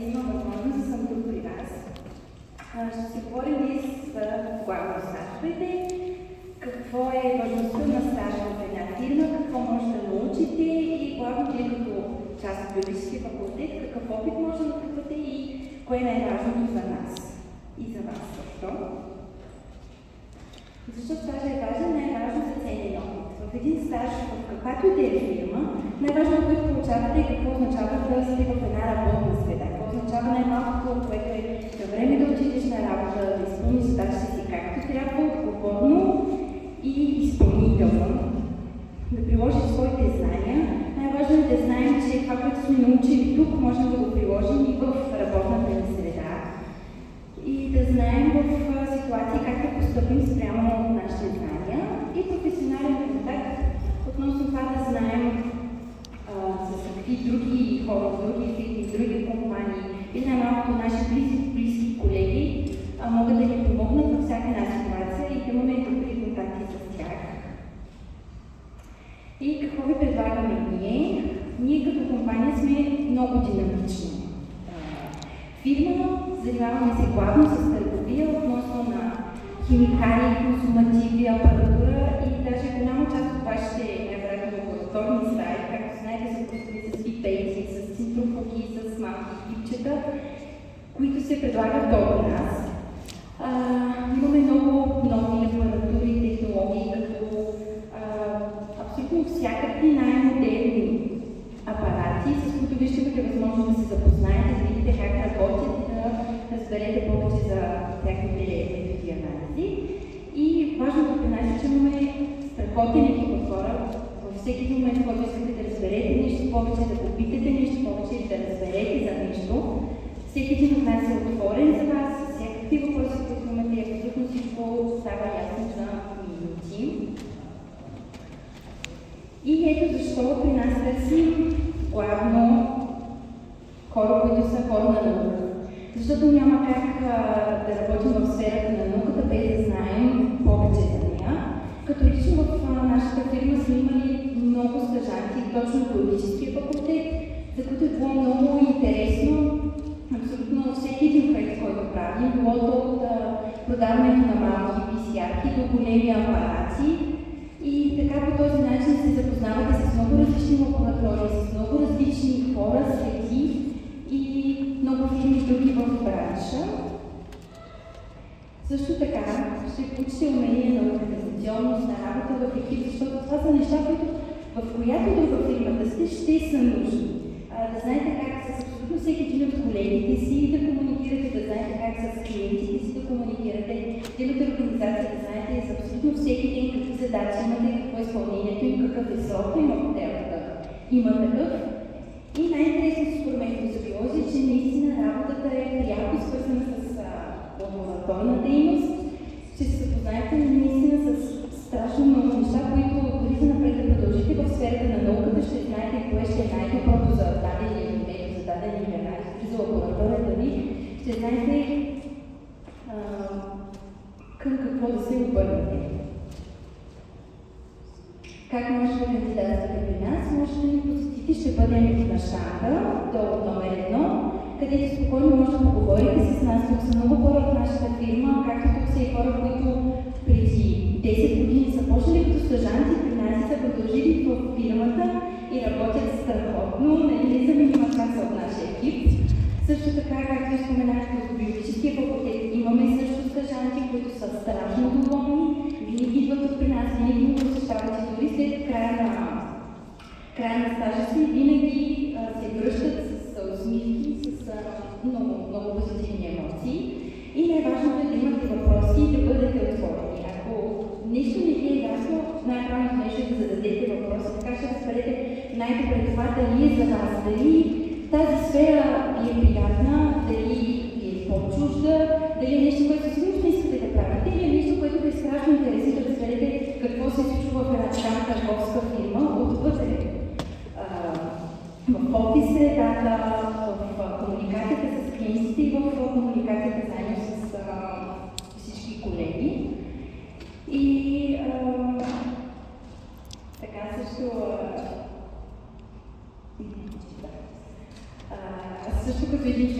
Имам възможност да съм тук при вас. Ще се говорим днес за главно стажовете, какво е важността на стажа в една фирма, какво може да научите и главно вие като част от биологическия факултет, какъв опит може да натрупате и кое е най-важното за нас и за вас също. Защо стажа е важен? Най-важно за целия опит. В един стаж, в каквато и да е фирма, най-важното, което получавате е какво означава да сте в една работна среда. Какво означава най-малкото, което е на време да отидеш на работа, да изпълниш задачите си както трябва, отговорно и изпълнително, да приложиш своите знания. Най-важно е да знаем, че това, което сме научили тук, можем да го приложим и в работната ни среда. И да знаем в ситуации как да постъпим спрямо нашите знания и професионален контакт относно това да знаем с какви други хора, други фирми, други компании или най-малкото наши близки колеги могат да ни помогнат във всяка една ситуация и да имаме добри контакти с тях. И какво ви предлагаме ние? Ние като компания сме много динамични. Фирма, занимаваме се главно с търговия относно на химикали, консумативи, апаратура и даже голяма част от вашите невероятно лабораторни стаи, както знаете, са пустили с пипети, с центрофуги, с малки клипчета, които се предлагат до нас. Имаме много нови апаратури и технологии, като абсолютно всякакви най-модерни апарати, с които вие ще имате възможност да се запознаете, да видите как работят и да разберете повече за техните методи и анализи. И важното при нас е, че имаме страхотен екип от хора. Във всеки момент, когато искате да разберете нещо повече, да попитате нещо повече или да разберете за нещо, всеки един от нас е отворен за вас, всякакви въпроси, които имате, абсолютно всичко става ясно за минути. И ето защо при нас търсим главно хора, които са хора на наука. Защото няма как да работим в сферата на науката, без да знаем повече за нея. Като лично в нашата фирма сме имали много стажанти, точно в биологическия факултет, за които е било много интересно. Абсолютно всеки един проект, който правим, било от продаването на малки PCR-ки до големи апарати. И така по този начин се запознавате с много различни лаборатории, с много различни хора, среди и много фирми други в бранша. Също така ще получите умения на организационност, на работа в екип, защото това са неща, които в която друга фирма да сте, ще са нужни. Да знаете как с абсолютно всеки един от колегите си да комуникирате, да знаете как с клиентите си да комуникирате, да имате организация, да знаете за абсолютно всеки ден какви задачи имате, какво е изпълнението им, какъв е срока има хотелата. Има такъв. И най-интересното според мен за биолози е, че наистина работата е пряко свързана с лабораторна дейност. Ще се запознаете наистина с страшно много неща, които дори за напред да продължите в сферата на науката, ще знаете кое ще е най-доброто за дадения метод, за дадения анализ, за лабораторията ви. Ще знаете към какво да се обърнете. Как може да кандидатствате при нас? Може да ни посетите, ще бъдем на щанда, долу номер 1, където спокойно може да поговорите с нас. Тук са много хора от нашата фирма, както тук са и хора, които преди 10 години са почнали като стажанти при нас и са продължили в фирмата и работят страхотно. Не заменима как са от нашия екип. Също така, както споменахте от биологическия факултет, имаме също стажанти, които са страшно доволни, винаги идват от при нас, винаги ни посещават и дори след края на стажа си, винаги се връщат с усмивки, с много позитивни емоции. И най-важното е да имате въпроси и да бъдете отворени. Ако нещо не ви е ясно, най-правилното нещо е да зададете въпроси, така ще разберете най-добре това дали е за вас, дали тази сфера ви е приятна, дали ви е по-чужда, дали е нещо, което сигурно не искате да правите, или е нещо, което ви е страшно интересно да разберете какво се случва в една такава търговска фирма отвътре. В офис средата, в комуникацията с клиентите и в